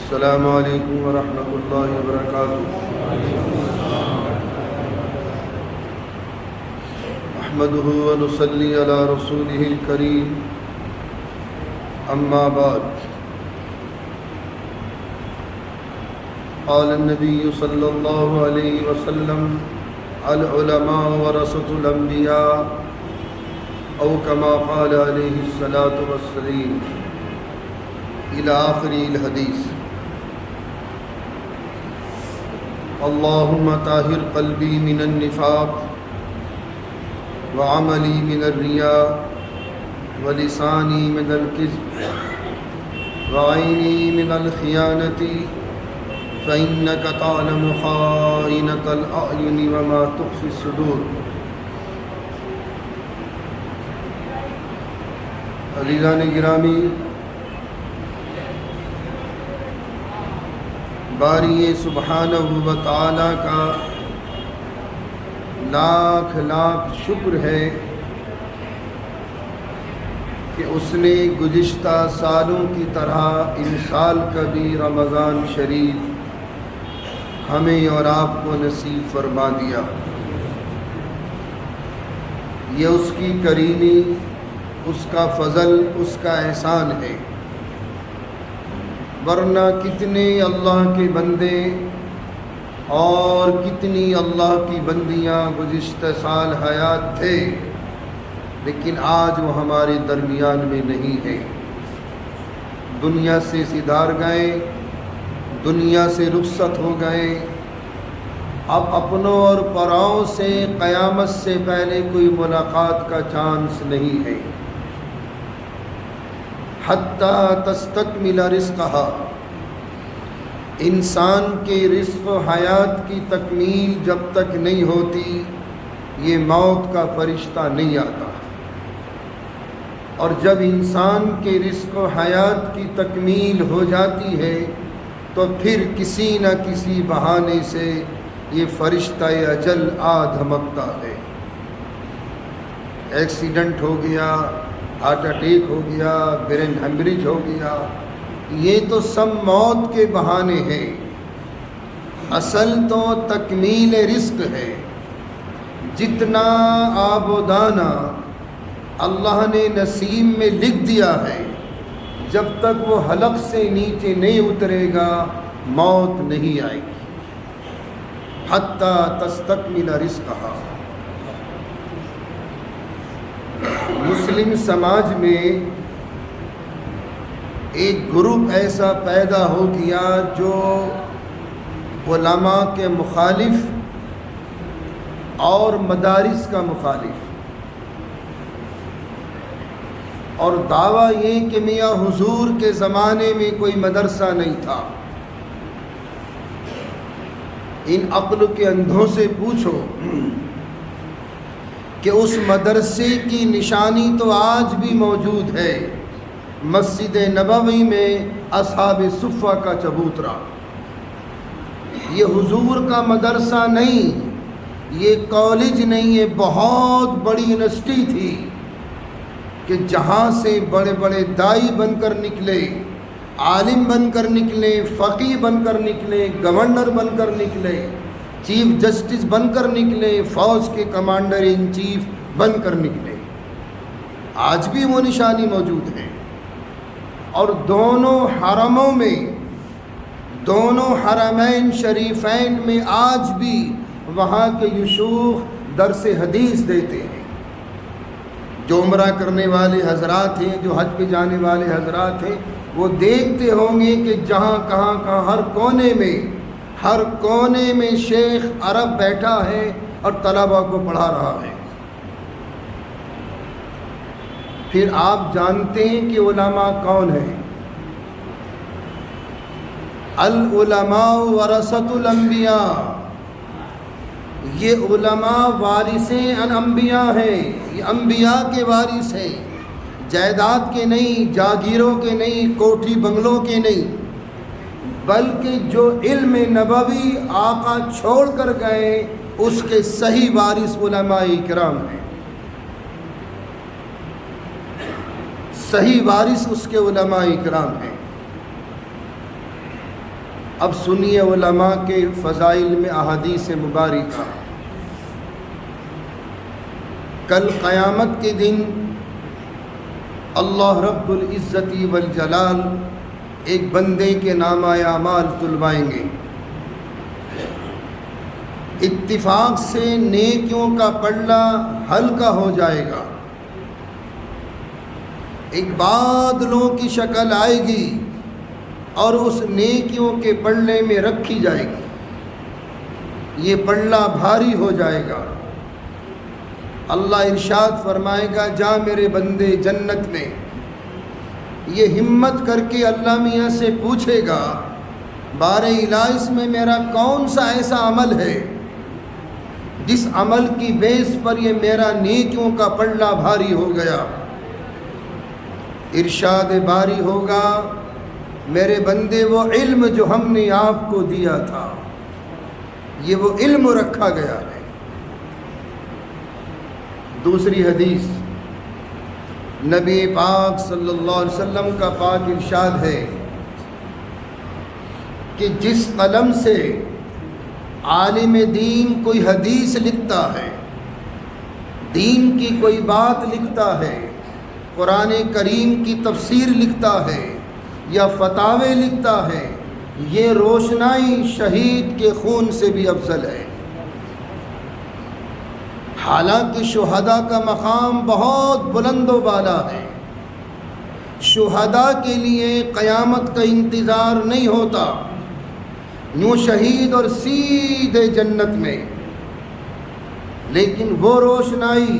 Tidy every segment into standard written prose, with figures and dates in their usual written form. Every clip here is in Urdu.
السلام علیکم ورحمۃ اللہ وبرکاتہ۔ نحمده ونصلی علی رسوله الکریم، اما بعد۔ قال النبی صلی اللہ علیہ وسلم: العلماء ورثۃ الانبیاء، او کما قال علیہ الصلاۃ والسلام، الی آخر الحدیث۔ اللہم طہر قلبی من النفاق، وعملی من الریا، ولسانی من الکذب، وعینی من الخیانۃ، فإنک تعلم خائنۃ الأعین وما تخفی الصدور۔ عزیزان گرامی، باری سبحانہ و تعالیٰ کا لاکھ لاکھ شکر ہے کہ اس نے گزشتہ سالوں کی طرح ان سال کا بھی رمضان شریف ہمیں اور آپ کو نصیب فرما دیا۔ یہ اس کی کریمی، اس کا فضل، اس کا احسان ہے، ورنہ کتنے اللہ کے بندے اور کتنی اللہ کی بندیاں گزشتہ سال حیات تھے، لیکن آج وہ ہمارے درمیان میں نہیں ہے۔ دنیا سے سدھار گئے، دنیا سے رخصت ہو گئے، اب اپنوں اور پراؤں سے قیامت سے پہلے کوئی ملاقات کا چانس نہیں ہے۔ حتیٰ تستکمل رزقہا، انسان کے رزق و حیات کی تکمیل جب تک نہیں ہوتی، یہ موت کا فرشتہ نہیں آتا، اور جب انسان کے رزق و حیات کی تکمیل ہو جاتی ہے تو پھر کسی نہ کسی بہانے سے یہ فرشتہ اجل آ دھمکتا ہے۔ ایکسیڈنٹ ہو گیا، ہارٹ اٹیک ہو گیا، برین ہیمریج ہو گیا، یہ تو سب موت کے بہانے ہیں۔ اصل تو تکمیل رزق ہے۔ جتنا آب و دانہ اللہ نے نصیب میں لکھ دیا ہے، جب تک وہ حلق سے نیچے نہیں اترے گا موت نہیں آئے گی۔ حتیٰ تستکمل رزقہا۔ مسلم سماج میں ایک گروپ ایسا پیدا ہو گیا جو علماء کے مخالف اور مدارس کا مخالف، اور دعویٰ یہ کہ میاں حضور کے زمانے میں کوئی مدرسہ نہیں تھا۔ ان عقل کے اندھوں سے پوچھو کہ اس مدرسے کی نشانی تو آج بھی موجود ہے، مسجد نبوی میں اصحاب صفہ کا چبوترا۔ یہ حضور کا مدرسہ نہیں، یہ کالج نہیں، یہ بہت بڑی یونیورسٹی تھی کہ جہاں سے بڑے بڑے دائی بن کر نکلے، عالم بن کر نکلے، فقیہ بن کر نکلے، گورنر بن کر نکلے، چیف جسٹس بن کر نکلے، فوج کے کمانڈر ان چیف بن کر نکلے۔ آج بھی وہ نشانی موجود ہے، اور دونوں حرموں میں، دونوں حرمین شریفین میں آج بھی وہاں کے شیوخ درس حدیث دیتے ہیں۔ جو عمرہ کرنے والے حضرات ہیں، جو حج پہ جانے والے حضرات ہیں، وہ دیکھتے ہوں گے کہ جہاں کہاں ہر کونے میں شیخ عرب بیٹھا ہے اور طلبہ کو پڑھا رہا ہے۔ پھر آپ جانتے ہیں کہ علماء کون ہیں؟ العلماء ورثۃ الانبیاء، یہ علماء وارث انبیاء ہیں، یہ انبیاء کے وارث ہیں، جائیداد کے نہیں، جاگیروں کے نہیں، کوٹھی بنگلوں کے نہیں، بلکہ جو علم نبوی آقا چھوڑ کر گئے اس کے صحیح وارث علماء کرام ہیں۔ صحیح وارث اس کے علماء کرام ہیں۔ اب سنیے علماء کے فضائل میں احادیث مبارکہ۔ کل قیامت کے دن اللہ رب العزت والجلال ایک بندے کے نامہ اعمال تلوائیں گے۔ اتفاق سے نیکیوں کا پلڑا ہلکا ہو جائے گا، ایک بادلوں کی شکل آئے گی اور اس نیکیوں کے پلڑے میں رکھی جائے گی، یہ پلڑا بھاری ہو جائے گا۔ اللہ ارشاد فرمائے گا جا میرے بندے جنت میں۔ یہ ہمت کر کے اللہ میاں سے پوچھے گا بار الہ اس میں میرا کون سا ایسا عمل ہے جس عمل کی بیس پر یہ میرا نیکیوں کا پلڑا بھاری ہو گیا۔ ارشاد باری ہوگا میرے بندے وہ علم جو ہم نے آپ کو دیا تھا، یہ وہ علم رکھا گیا ہے۔ دوسری حدیث نبی پاک صلی اللہ علیہ وسلم کا پاک ارشاد ہے کہ جس قلم سے عالم دین کوئی حدیث لکھتا ہے، دین کی کوئی بات لکھتا ہے، قرآن کریم کی تفسیر لکھتا ہے یا فتاوے لکھتا ہے، یہ روشنائی شہید کے خون سے بھی افضل ہے۔ حالانکہ شہداء کا مقام بہت بلند و بالا ہے، شہداء کے لیے قیامت کا انتظار نہیں ہوتا، یوں شہید اور سیدھے جنت میں۔ لیکن وہ روشنائی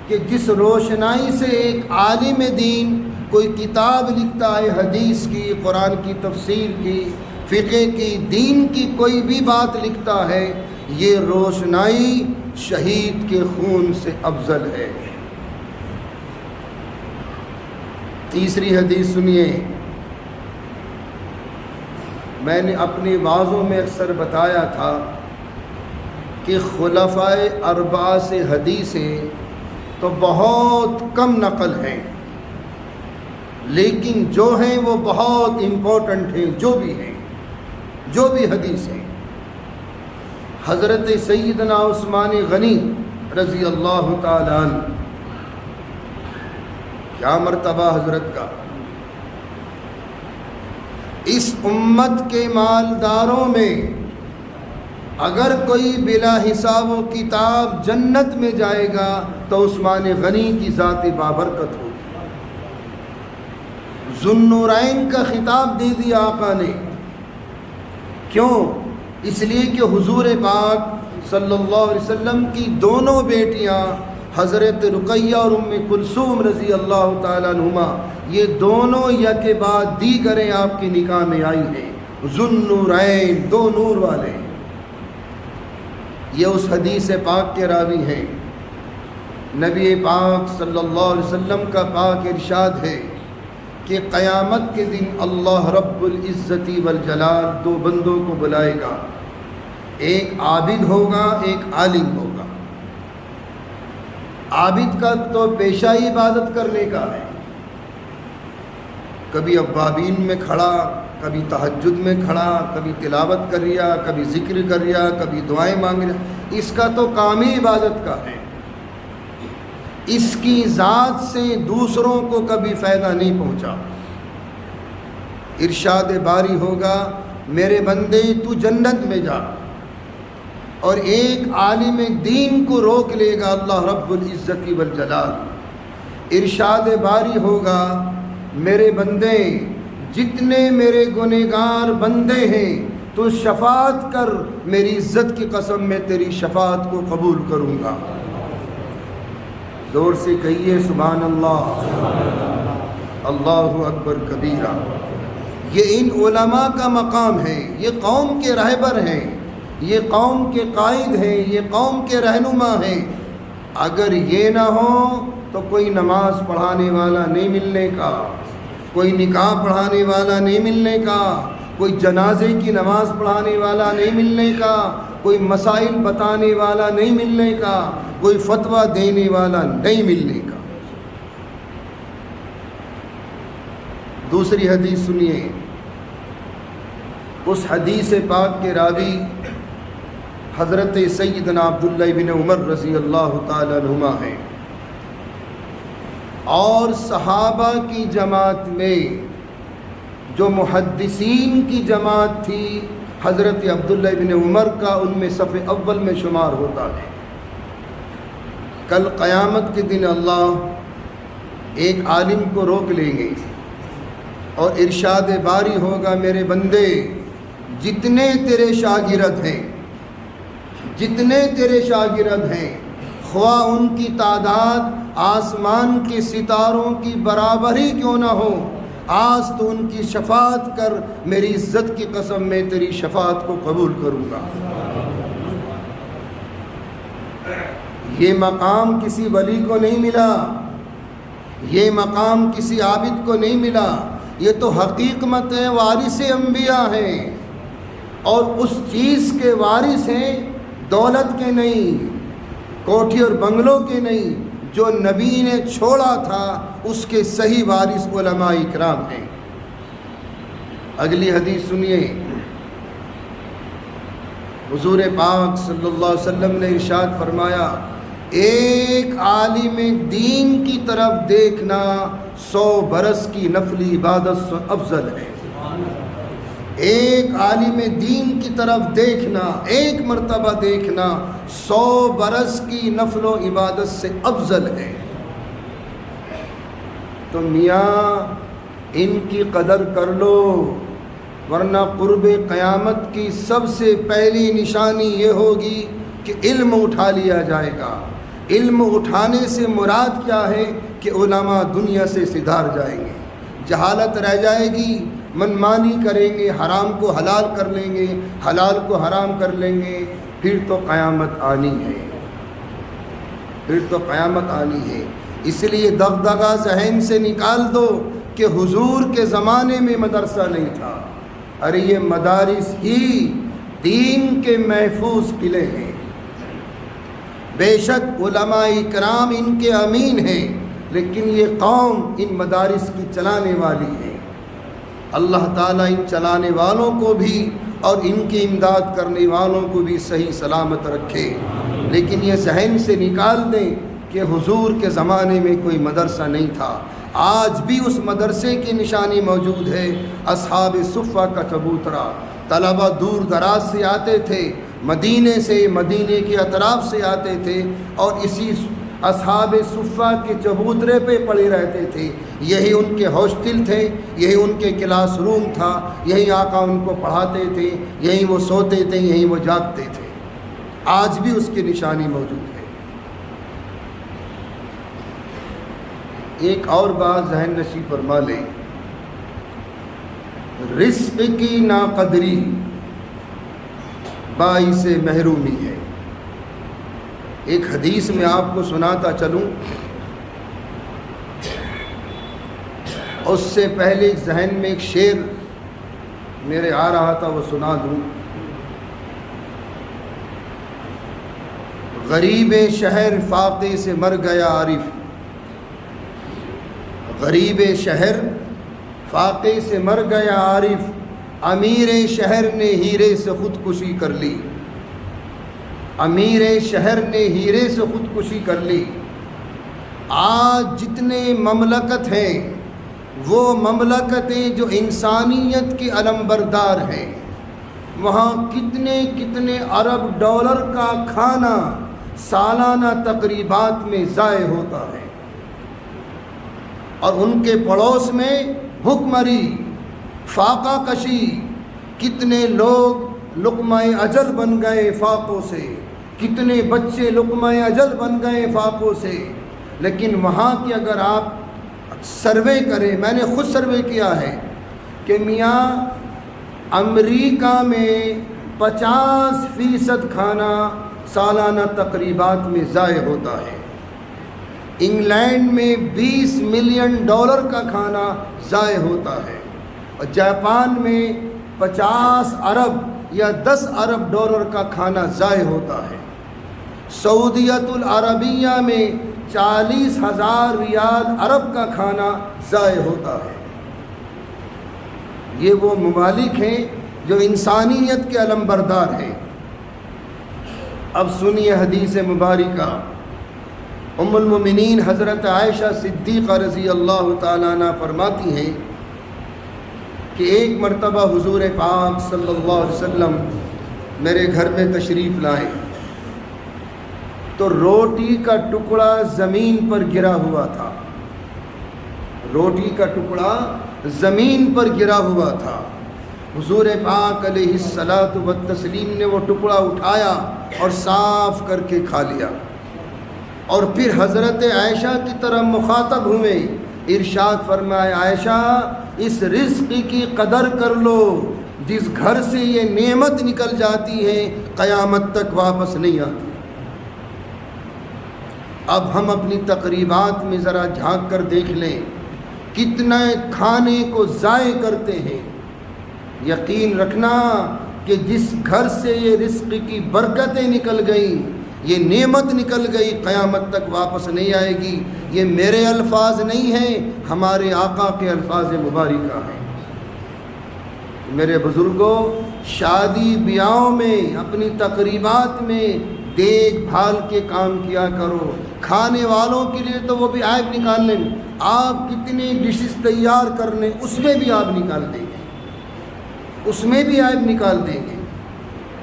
کہ جس روشنائی سے ایک عالم دین کوئی کتاب لکھتا ہے، حدیث کی، قرآن کی تفسیر کی، فقہ کی، دین کی کوئی بھی بات لکھتا ہے، یہ روشنائی شہید کے خون سے افضل ہے۔ تیسری حدیث سنیے، میں نے اپنے وعظوں میں اکثر بتایا تھا کہ خلفائے اربعہ سے حدیثیں تو بہت کم نقل ہیں، لیکن جو ہیں وہ بہت امپورٹنٹ ہیں، جو بھی حدیث ہیں۔ حضرت سیدنا عثمان غنی رضی اللہ تعالی عنہ، کیا مرتبہ حضرت کا، اس امت کے مالداروں میں اگر کوئی بلا حساب و کتاب جنت میں جائے گا تو عثمان غنی کی ذات بابرکت ہوگی۔ ذوالنورین کا خطاب دے دیا آقا نے، کیوں؟ اس لیے کہ حضور پاک صلی اللہ علیہ وسلم کی دونوں بیٹیاں حضرت رقیہ اور ام کلثوم رضی اللہ تعالیٰ عنہما، یہ دونوں یک بعد دیگریں آپ کی نکاح میں آئی ہیں، ذوالنورین، دو نور والے۔ یہ اس حدیث پاک کے راوی ہیں۔ نبی پاک صلی اللہ علیہ وسلم کا پاک ارشاد ہے کہ قیامت کے دن اللہ رب العزت والجلال دو بندوں کو بلائے گا، ایک عابد ہوگا، ایک عالم ہوگا۔ عابد کا تو پیشہ ہی عبادت کرنے کا ہے، کبھی اوابین میں کھڑا، کبھی تہجد میں کھڑا، کبھی تلاوت کر رہا، کبھی ذکر کر رہا، کبھی دعائیں مانگ رہا، اس کا تو کام ہی عبادت کا ہے۔ اس کی ذات سے دوسروں کو کبھی فائدہ نہیں پہنچا۔ ارشاد باری ہوگا میرے بندے تو جنت میں جا، اور ایک عالم دین کو روک لے گا اللہ رب العزت والجلال۔ ارشاد باری ہوگا میرے بندے جتنے میرے گنہگار بندے ہیں تو شفاعت کر، میری عزت کی قسم میں تیری شفاعت کو قبول کروں گا۔ زور سے کہیے سبحان اللہ، اللہ اکبر کبیرہ۔ یہ ان علماء کا مقام ہے، یہ قوم کے رہبر ہیں، یہ قوم کے قائد ہیں، یہ قوم کے رہنما ہیں۔ اگر یہ نہ ہو تو کوئی نماز پڑھانے والا نہیں ملنے کا، کوئی نکاح پڑھانے والا نہیں ملنے کا، کوئی جنازے کی نماز پڑھانے والا نہیں ملنے کا، کوئی مسائل بتانے والا نہیں ملنے کا، کوئی فتویٰ دینے والا نہیں ملنے کا۔ دوسری حدیث سنیے، اس حدیث پاک کے راوی حضرت سیدنا عبداللہ بن عمر رضی اللہ تعالیٰ عنہما ہیں، اور صحابہ کی جماعت میں جو محدثین کی جماعت تھی حضرت عبداللہ بن عمر کا ان میں صف اول میں شمار ہوتا ہے۔ کل قیامت کے دن اللہ ایک عالم کو روک لیں گے اور ارشاد باری ہوگا، میرے بندے جتنے تیرے شاگرد ہیں، جتنے تیرے شاگرد ہیں، خواہ ان کی تعداد آسمان کے ستاروں کی برابر ہی کیوں نہ ہو، آج تو ان کی شفاعت کر، میری عزت کی قسم میں تیری شفاعت کو قبول کروں گا۔ یہ مقام کسی ولی کو نہیں ملا، یہ مقام کسی عابد کو نہیں ملا، یہ تو حقیقت ہے، وارث انبیاء ہیں، اور اس چیز کے وارث ہیں، دولت کے نہیں، کوٹھی اور بنگلوں کے نہیں، جو نبی نے چھوڑا تھا اس کے صحیح وارث علماء اکرام ہیں۔ اگلی حدیث سنیے، حضور پاک صلی اللہ علیہ وسلم نے ارشاد فرمایا، ایک عالم دین کی طرف دیکھنا 100 برس کی نفلی عبادت سے افضل ہے۔ ایک عالم دین کی طرف دیکھنا، ایک مرتبہ دیکھنا 100 برس کی نفل و عبادت سے افضل ہے۔ تو میاں ان کی قدر کر لو، ورنہ قرب قیامت کی سب سے پہلی نشانی یہ ہوگی کہ علم اٹھا لیا جائے گا۔ علم اٹھانے سے مراد کیا ہے کہ علماء دنیا سے سدھار جائیں گے، جہالت رہ جائے گی، منمانی کریں گے، حرام کو حلال کر لیں گے، حلال کو حرام کر لیں گے، پھر تو قیامت آنی ہے، پھر تو قیامت آنی ہے۔ اس لیے دغدغہ ذہن سے نکال دو کہ حضور کے زمانے میں مدرسہ نہیں تھا، ارے یہ مدارس ہی دین کے محفوظ قلعے ہیں۔ بے شک علماء اکرام ان کے امین ہیں، لیکن یہ قوم ان مدارس کی چلانے والی ہے۔ اللہ تعالیٰ ان چلانے والوں کو بھی اور ان کی امداد کرنے والوں کو بھی صحیح سلامت رکھے، لیکن یہ ذہن سے نکال دیں کہ حضور کے زمانے میں کوئی مدرسہ نہیں تھا۔ آج بھی اس مدرسے کی نشانی موجود ہے، اصحاب صفہ کا چبوترا۔ طلبہ دور دراز سے آتے تھے، مدینے سے، مدینے کے اطراف سے آتے تھے، اور اسی اصحاب صفہ کے چبوترے پہ پڑے رہتے تھے۔ یہی ان کے ہاسٹل تھے، یہی ان کے کلاس روم تھا، یہی آقا ان کو پڑھاتے تھے، یہی وہ سوتے تھے، یہی وہ جاگتے تھے۔ آج بھی اس کی نشانی موجود ہے۔ ایک اور بات ذہن نشین فرما لیں، رزق کی ناقدری باعث محرومی ہے۔ ایک حدیث میں آپ کو سناتا چلوں، اس سے پہلے ذہن میں ایک شعر میرے آ رہا تھا، وہ سنا دوں۔ غریب شہر فاقے سے مر گیا عارف، غریب شہر فاقے سے مر گیا عارف، امیر شہر نے ہیرے سے خودکشی کر لی، امیر شہر نے ہیرے سے خودکشی کر لی۔ آج جتنے مملکت ہیں وہ مملکتیں جو انسانیت کی علمبردار ہیں، وہاں کتنے کتنے ارب ڈالر کا کھانا سالانہ تقریبات میں ضائع ہوتا ہے، اور ان کے پڑوس میں بھوکمری، فاقہ کشی، کتنے لوگ لقمہ اجل بن گئے فاقوں سے، کتنے بچے لقمہ اجل بن گئے فاقوں سے۔ لیکن وہاں کی اگر آپ سروے کریں، میں نے خود سروے کیا ہے کہ میاں امریکہ میں 50% کھانا سالانہ تقریبات میں ضائع ہوتا ہے، انگلینڈ میں 20 ملین ڈالر کا کھانا ضائع ہوتا ہے، اور جاپان میں 50 ارب یا 10 ارب ڈالر کا کھانا ضائع ہوتا ہے، سعودیت العربیہ میں 40,000 ریال عرب کا کھانا ضائع ہوتا ہے۔ یہ وہ ممالک ہیں جو انسانیت کے علم بردار ہیں۔ اب سنیے حدیث مبارکہ۔ ام المومنین حضرت عائشہ صدیقہ رضی اللہ تعالیٰ عنہ فرماتی ہیں کہ ایک مرتبہ حضور پاک صلی اللہ علیہ وسلم میرے گھر میں تشریف لائے تو روٹی کا ٹکڑا زمین پر گرا ہوا تھا، روٹی کا ٹکڑا زمین پر گرا ہوا تھا۔ حضور پاک علیہ الصلاۃ والتسلیم نے وہ ٹکڑا اٹھایا اور صاف کر کے کھا لیا، اور پھر حضرت عائشہ کی طرف مخاطب ہوئے، ارشاد فرمائے عائشہ اس رزق کی قدر کر لو، جس گھر سے یہ نعمت نکل جاتی ہے قیامت تک واپس نہیں آتی۔ اب ہم اپنی تقریبات میں ذرا جھانک کر دیکھ لیں کتنا کھانے کو ضائع کرتے ہیں۔ یقین رکھنا کہ جس گھر سے یہ رزق کی برکتیں نکل گئیں، یہ نعمت نکل گئی، قیامت تک واپس نہیں آئے گی۔ یہ میرے الفاظ نہیں ہیں، ہمارے آقا کے الفاظ مبارکہ ہیں۔ میرے بزرگوں، شادی بیاہوں میں اپنی تقریبات میں دیکھ بھال کے کام کیا کرو۔ کھانے والوں کے لیے تو وہ بھی عیب نکال لیں، آپ کتنے ڈشز تیار کر لیں اس میں بھی آپ نکال دیں گے، اس میں بھی عیب نکال دیں گے۔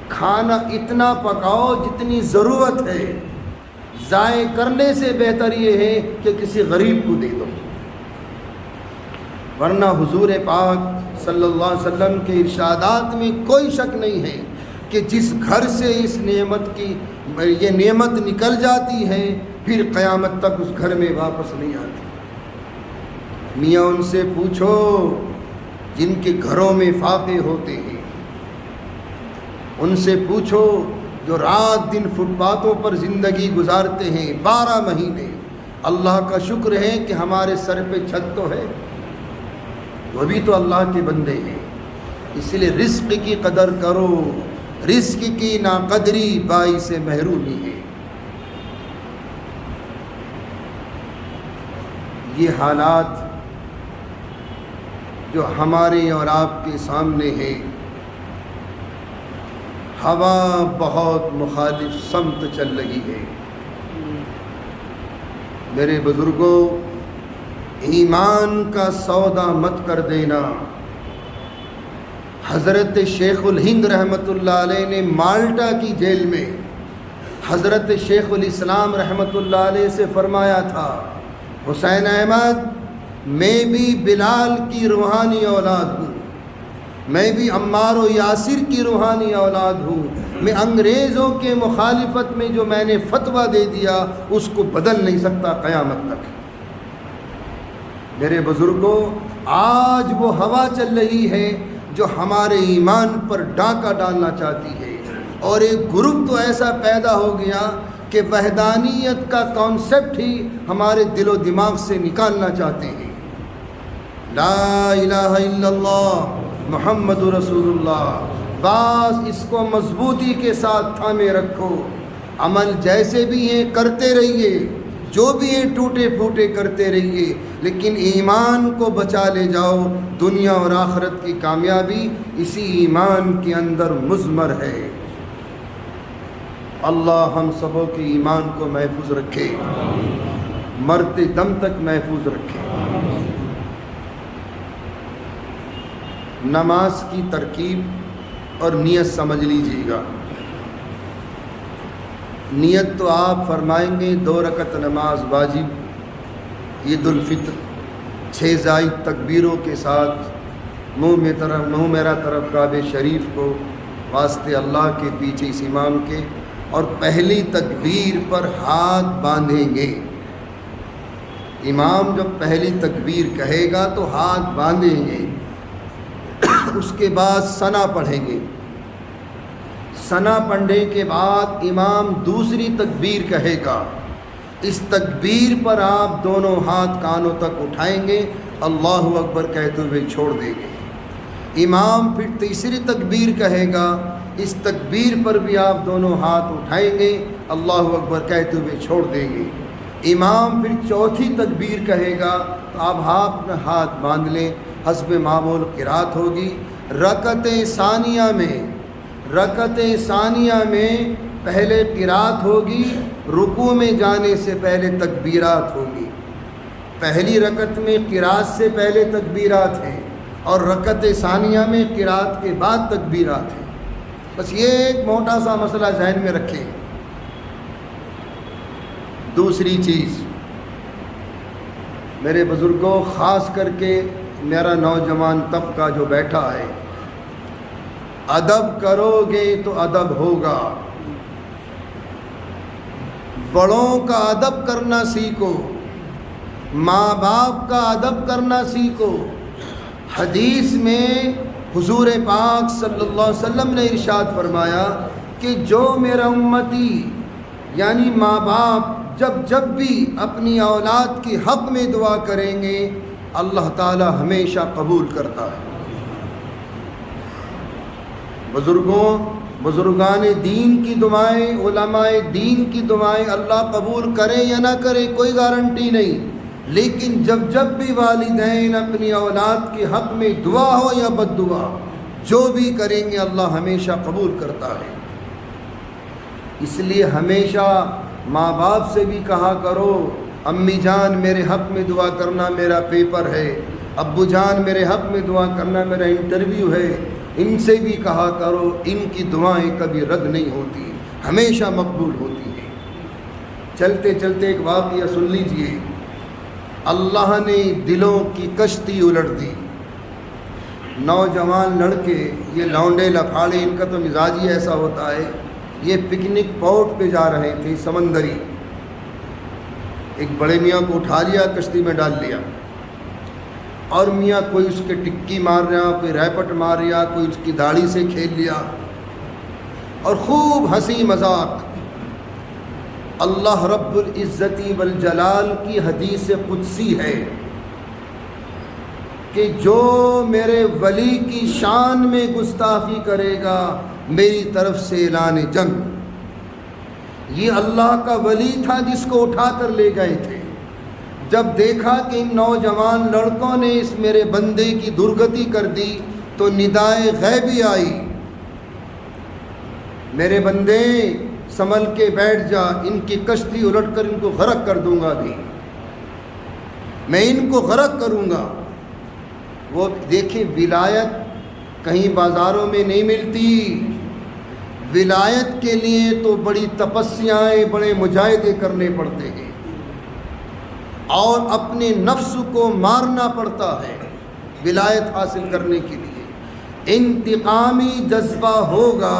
کھانا اتنا پکاؤ جتنی ضرورت ہے، ضائع کرنے سے بہتر یہ ہے کہ کسی غریب کو دے دو۔ ورنہ حضور پاک صلی اللہ علیہ وسلم کے ارشادات میں کوئی شک نہیں ہے کہ جس گھر سے اس نعمت کی یہ نعمت نکل جاتی ہے پھر قیامت تک اس گھر میں واپس نہیں آتی۔ میاں ان سے پوچھو جن کے گھروں میں فاقے ہوتے ہیں، ان سے پوچھو جو رات دن فٹ پاتھوں پر زندگی گزارتے ہیں 12 مہینے، اللہ کا شکر ہے کہ ہمارے سر پہ چھت تو ہے، وہ بھی تو اللہ کے بندے ہیں۔ اس لیے رزق کی قدر کرو، رزق کی ناقدری باعث محرومی ہے۔ یہ حالات جو ہمارے اور آپ کے سامنے ہیں، ہوا بہت مخالف سمت چل رہی ہے۔ میرے بزرگوں، ایمان کا سودا مت کر دینا۔ حضرت شیخ الہند رحمۃ اللہ علیہ نے مالٹا کی جیل میں حضرت شیخ الاسلام رحمۃ اللہ علیہ سے فرمایا تھا، حسین احمد میں بھی بلال کی روحانی اولاد ہوں، میں بھی عمار و یاسر کی روحانی اولاد ہوں، میں انگریزوں کے مخالفت میں جو میں نے فتویٰ دے دیا اس کو بدل نہیں سکتا قیامت تک۔ میرے بزرگوں، آج وہ ہوا چل رہی ہے جو ہمارے ایمان پر ڈاکہ ڈالنا چاہتی ہے، اور ایک گروپ تو ایسا پیدا ہو گیا کہ وحدانیت کا کانسیپٹ ہی ہمارے دل و دماغ سے نکالنا چاہتے ہیں۔ لا الہ الا اللہ محمد رسول اللہ، بس اس کو مضبوطی کے ساتھ تھامے رکھو، عمل جیسے بھی ہیں کرتے رہیے، جو بھی ہیں ٹوٹے پھوٹے کرتے رہیے، لیکن ایمان کو بچا لے جاؤ۔ دنیا اور آخرت کی کامیابی اسی ایمان کے اندر مضمر ہے۔ اللہ ہم سبوں کے ایمان کو محفوظ رکھے، مرتے دم تک محفوظ رکھے۔ نماز کی ترکیب اور نیت سمجھ لیجیے گا۔ نیت تو آپ فرمائیں گے 2 رکعت نماز واجب عید الفطر 6 زائد تکبیروں کے ساتھ منہ میرا طرف کعبہ شریف کو واسطے اللہ کے پیچھے اس امام کے، اور پہلی تکبیر پر ہاتھ باندھیں گے۔ امام جب پہلی تکبیر کہے گا تو ہاتھ باندھیں گے، اس کے بعد ثنا پڑھیں گے۔ ثنا پڑھنے کے بعد امام دوسری تکبیر کہے گا، اس تکبیر پر آپ دونوں ہاتھ کانوں تک اٹھائیں گے، اللہ اکبر کہتے ہوئے چھوڑ دیں گے۔ امام پھر تیسری تکبیر کہے گا، اس تکبیر پر بھی آپ دونوں ہاتھ اٹھائیں گے، اللہ اکبر کہتے ہوئے چھوڑ دیں گے۔ امام پھر چوتھی تکبیر کہے گا تو آپ ہاتھ باندھ لیں، حسب معمول قرات ہوگی۔ رکعت ثانیہ میں پہلے قرات ہوگی، رکوع میں جانے سے پہلے تکبیرات ہوگی۔ پہلی رکعت میں قرات سے پہلے تکبیرات ہیں اور رکعت ثانیہ میں قرات کے بعد تکبیرات ہیں۔ بس یہ ایک موٹا سا مسئلہ ذہن میں رکھیں۔ دوسری چیز، میرے بزرگوں، خاص کر کے میرا نوجوان طبقہ جو بیٹھا ہے، ادب کرو گے تو ادب ہوگا۔ بڑوں کا ادب کرنا سیکھو، ماں باپ کا ادب کرنا سیکھو۔ حدیث میں حضور پاک صلی اللہ علیہ وسلم نے ارشاد فرمایا کہ جو میرا امتی یعنی ماں باپ جب بھی اپنی اولاد کے حق میں دعا کریں گے، اللہ تعالی ہمیشہ قبول کرتا ہے۔ بزرگان دین کی دعائیں، علماء دین کی دعائیں اللہ قبول کرے یا نہ کرے کوئی گارنٹی نہیں، لیکن جب بھی والدین اپنی اولاد کے حق میں دعا ہو یا بد دعا جو بھی کریں گے اللہ ہمیشہ قبول کرتا ہے۔ اس لیے ہمیشہ ماں باپ سے بھی کہا کرو، امی جان میرے حق میں دعا کرنا، میرا پیپر ہے، ابو جان میرے حق میں دعا کرنا، میرا انٹرویو ہے۔ ان سے بھی کہا کرو، ان کی دعائیں کبھی رد نہیں ہوتی، ہمیشہ مقبول ہوتی ہیں۔ چلتے چلتے ایک واقعہ سن لیجئے۔ اللہ نے دلوں کی کشتی الٹ دی۔ نوجوان لڑکے، یہ لونڈے لفاڑے، ان کا تو مزاج ہی ایسا ہوتا ہے، یہ پکنک پاٹ پہ جا رہے تھے سمندری۔ ایک بڑے میاں کو اٹھا لیا، کشتی میں ڈال لیا، اور میاں کوئی اس کے ٹکی مار رہا، کوئی ریپٹ مار رہا، کوئی اس کی داڑھی سے کھیل لیا، اور خوب ہنسی مذاق۔ اللہ رب العزت والجلال کی حدیث قدسی ہے کہ جو میرے ولی کی شان میں گستاخی کرے گا میری طرف سے اعلان جنگ۔ یہ اللہ کا ولی تھا جس کو اٹھا کر لے گئے تھے۔ جب دیکھا کہ ان نوجوان لڑکوں نے اس میرے بندے کی درگتی کر دی تو ندائے غیبی آئی، میرے بندے سنبھل کے بیٹھ جا، ان کی کشتی الٹ کر ان کو غرق کر دوں گا، بھی میں ان کو غرق کروں گا۔ وہ دیکھیں، ولایت کہیں بازاروں میں نہیں ملتی۔ ولایت کے لیے تو بڑی تپسیاں، بڑے مجاہدے کرنے پڑتے ہیں اور اپنے نفس کو مارنا پڑتا ہے ولایت حاصل کرنے کے لیے۔ انتقامی جذبہ ہوگا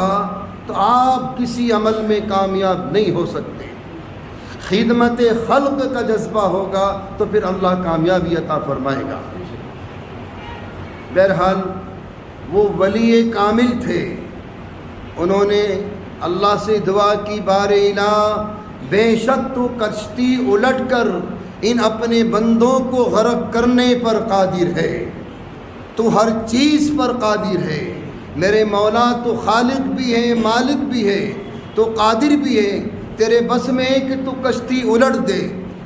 تو آپ کسی عمل میں کامیاب نہیں ہو سکتے۔ خدمت خلق کا جذبہ ہوگا تو پھر اللہ کامیابی عطا فرمائے گا۔ بہرحال وہ ولی کامل تھے، انہوں نے اللہ سے دعا کی، بار الہ بے شک تو کشتی الٹ کر ان اپنے بندوں کو غرق کرنے پر قادر ہے، تو ہر چیز پر قادر ہے۔ میرے مولا تو خالق بھی ہے، مالک بھی ہے، تو قادر بھی ہے، تیرے بس میں ہے کہ تو کشتی الٹ دے،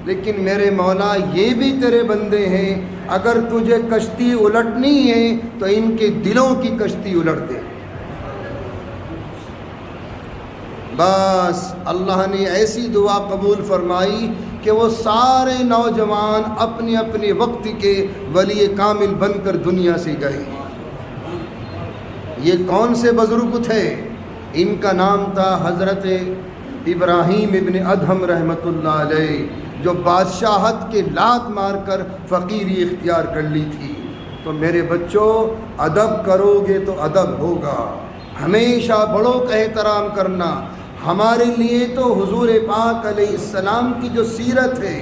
لیکن میرے مولا یہ بھی تیرے بندے ہیں، اگر تجھے کشتی الٹنی ہے تو ان کے دلوں کی کشتی الٹ دے۔ بس اللہ نے ایسی دعا قبول فرمائی کہ وہ سارے نوجوان اپنے اپنے وقت کے ولی کامل بن کر دنیا سے گئے۔ یہ کون سے بزرگ تھے؟ ان کا نام تھا حضرت ابراہیم ابن ادہم رحمۃ اللہ علیہ، جو بادشاہت کے لات مار کر فقیری اختیار کر لی تھی۔ تو میرے بچوں، ادب کرو گے تو ادب ہوگا، ہمیشہ بڑوں کا احترام کرنا۔ ہمارے لیے تو حضور پاک علیہ السلام کی جو سیرت ہے،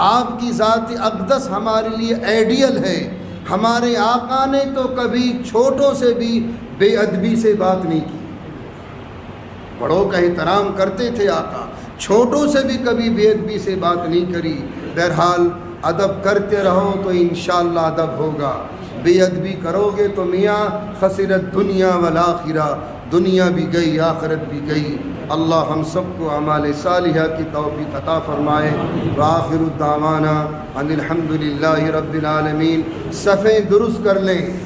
آپ کی ذات اقدس ہمارے لیے آئیڈیل ہے۔ ہمارے آقا نے تو کبھی چھوٹوں سے بھی بے ادبی سے بات نہیں کی، بڑوں کا احترام کرتے تھے آقا، چھوٹوں سے بھی کبھی بے ادبی سے بات نہیں کری۔ بہرحال ادب کرتے رہو تو انشاءاللہ ادب ہوگا، بے ادبی کرو گے تو میاں خسرت دنیا والآخرہ، دنیا بھی گئی آخرت بھی گئی۔ اللہ ہم سب کو اعمال صالحہ کی توفیق عطا فرمائے. وآخر الدعوانا ان الحمد للہ رب العالمین. صفیں درست کر لیں.